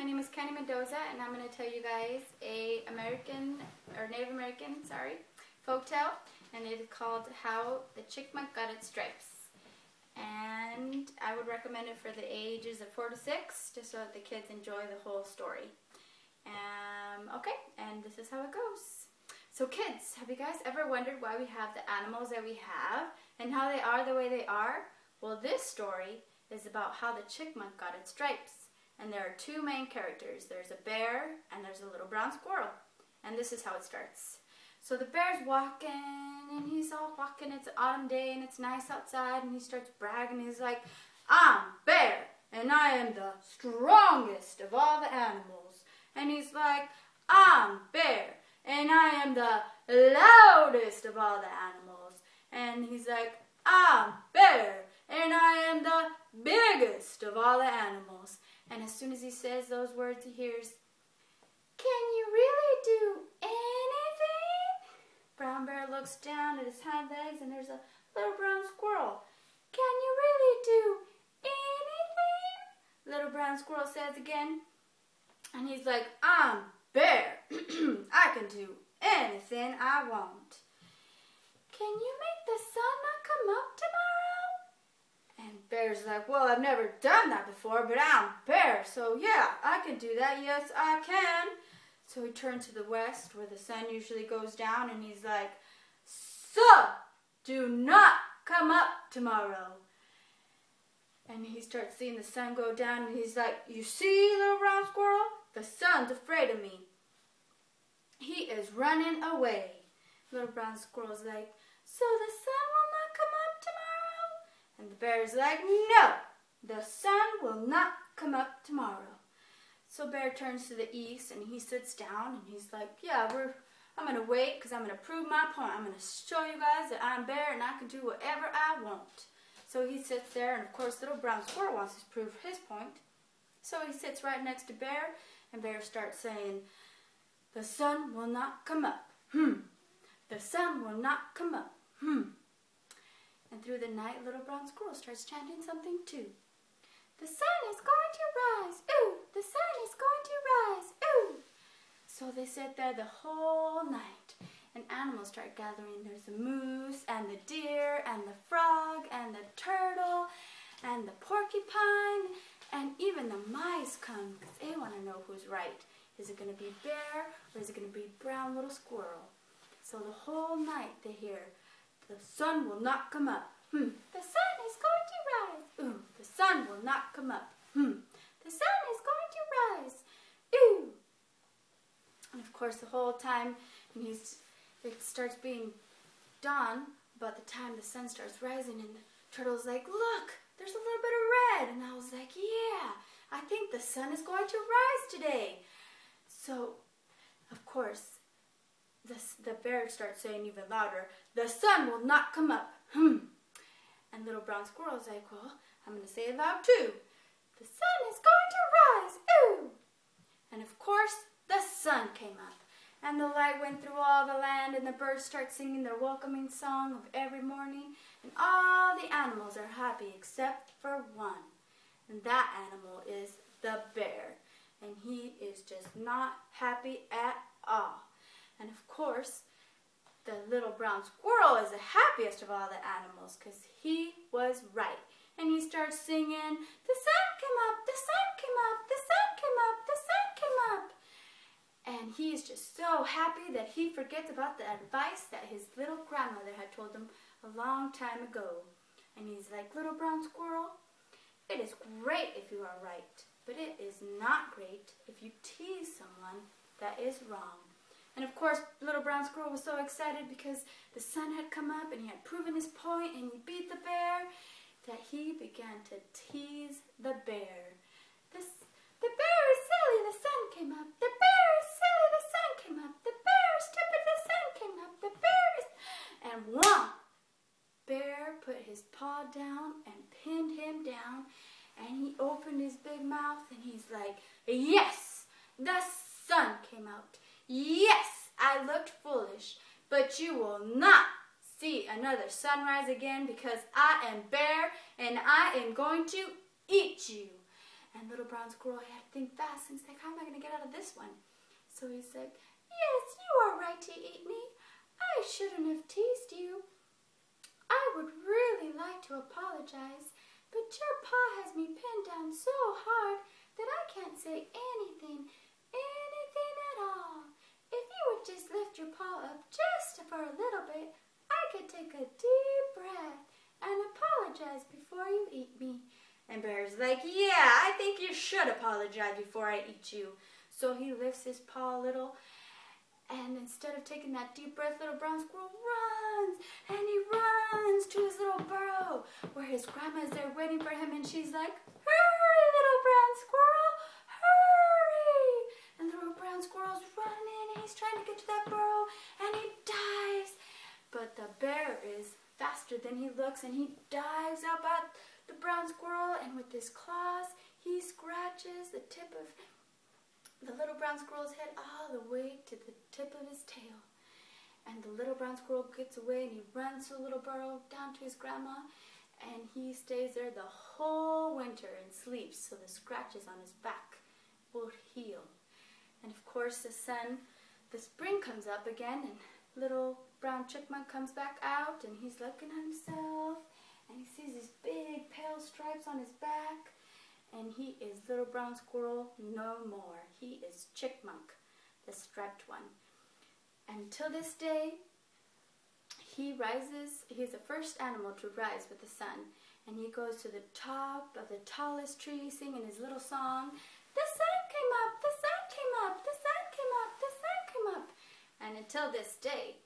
name is Kenny Mendoza, and I'm going to tell you guys a Native American, folktale, and it is called How the Chipmunk Got Its Stripes. And I would recommend it for the ages of 4 to 6, just so that the kids enjoy the whole story. Okay, and this is how it goes. So kids, have you guys ever wondered why we have the animals that we have, and how they are the way they are? Well, this story is about how the chipmunk got its stripes. And there are two main characters. There's a bear and there's a little brown squirrel. And this is how it starts. So the bear's walking, and he's all walking. It's an autumn day and it's nice outside, and he starts bragging. He's like, "I'm Bear, and I am the strongest of all the animals." And he's like, "I'm Bear, and I am the loudest of all the animals." And he's like, "I'm Bear, and I am the biggest of all the animals." And as soon as he says those words, he hears, "Can you really do anything?" Brown Bear looks down at his hind legs, and there's a little brown squirrel. "Can you really do anything?" Little brown squirrel says again. And he's like, "I'm Bear. I can do anything I want." "Can you make the sun not come up tomorrow?" And Bear's like, "Well, I've never done that before, but I'm Bear, so yeah, I can do that. Yes, I can." So he turns to the west, where the sun usually goes down, and he's like, "So, do not come up tomorrow." And he starts seeing the sun go down, and he's like, "You see, little brown squirrel? The sun's afraid of me. He is running away." Little brown squirrel's like, "So the sun will not come up tomorrow?" And the bear's like, "No, the sun will not come up tomorrow." So Bear turns to the east, and he sits down, and he's like, "Yeah, I'm going to wait, because I'm going to prove my point. I'm going to show you guys that I'm Bear, and I can do whatever I want." So he sits there, and of course, little brown squirrel wants to prove his point. So he sits right next to Bear, and Bear starts saying, "The sun will not come up. The sun will not come up. And through the night, little brown squirrel starts chanting something too. "The sun is going to rise. Ooh, the sun is going to rise. Ooh." So they sit there the whole night, and animals start gathering. There's the moose and the deer and the frog and the turtle and the porcupine, and even the mice come because they want to know who's right. Is it going to be Bear, or is it going to be brown little squirrel? So the whole night they hear, "The sun will not come up. The sun is going to rise. Ooh, the sun will not come up. The sun is going to rise. Ooh." And of course, the whole time, it starts being dawn about the time the sun starts rising, and the turtle's like, "Look, there's a little bit of red." And I was like, "Yeah, I think the sun is going to rise today." So, of course, the bear starts saying even louder, "The sun will not come up. And little brown squirrel's like, "Well, I'm going to say it loud too. The sun is going to rise. Ooh." And of course, the sun came up, and the light went through all the land, and the birds start singing their welcoming song of every morning, and all the animals are happy except for one. And that animal is the bear, and he is just not happy at all. And of course, the little brown squirrel is the happiest of all the animals, because he was right. And he starts singing, "The sun came up, the sun came up, the sun came up, the sun came up." And he's just so happy that he forgets about the advice that his little grandmother had told him a long time ago. And he's like, "Little brown squirrel, it is great if you are right, but it is not great if you tease someone that is wrong." And of course, little brown squirrel was so excited because the sun had come up and he had proven his point and he beat the bear, that he began to tease the bear. The bear is silly, the sun came up. The bear is silly, the sun came up. The bear is stupid, the sun came up. The bear is..." And whomp! Bear put his paw down and pinned him down, and he opened his big mouth and he's like, "Yes, the sun came out. Yes, I looked foolish, but you will not see another sunrise again, because I am Bear and I am going to eat you." And little brown squirrel had to think fast, and he's like, how am I going to get out of this one? So he's like, yes, you are right to eat me. I shouldn't have teased you. I would really like to apologize, but your paw has me pinned down so hard that I can't say anything at all. If you would just lift your paw up just for a little bit, I could take a deep breath and apologize before you eat me. And Bear's like, yeah, I think you should apologize before I eat you. So he lifts his paw a little, and instead of taking that deep breath, little brown squirrel runs, and he runs to his little burrow where his grandma's there waiting for him, and she's like, hurry, little brown squirrel, hurry! And little brown squirrel's running, and he's trying to get to that burrow, and he dives. But the bear is faster than he looks, and he dives up at the brown squirrel, and with his claws, he scratches the tip of the little brown squirrel's head all the way to the tip of his tail. And the little brown squirrel gets away, and he runs to the little burrow down to his grandma, and he stays there the whole winter and sleeps so the scratches on his back will heal. And of course the spring comes up again, and little brown chipmunk comes back out, and he's looking at himself, and he sees these big pale stripes on his back. And he is little brown squirrel no more. He is Chipmunk, the striped one. And till this day, he is the first animal to rise with the sun. And he goes to the top of the tallest tree singing his little song, the sun came up, the sun came up, the sun came up, the sun came up. And until this day,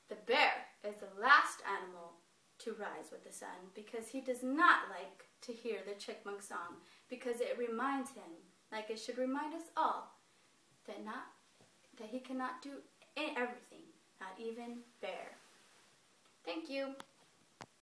the bear is the last animal to rise with the sun, because he does not like to hear the chipmunk song, because it reminds him, like it should remind us all, that he cannot do everything, not even bear. Thank you.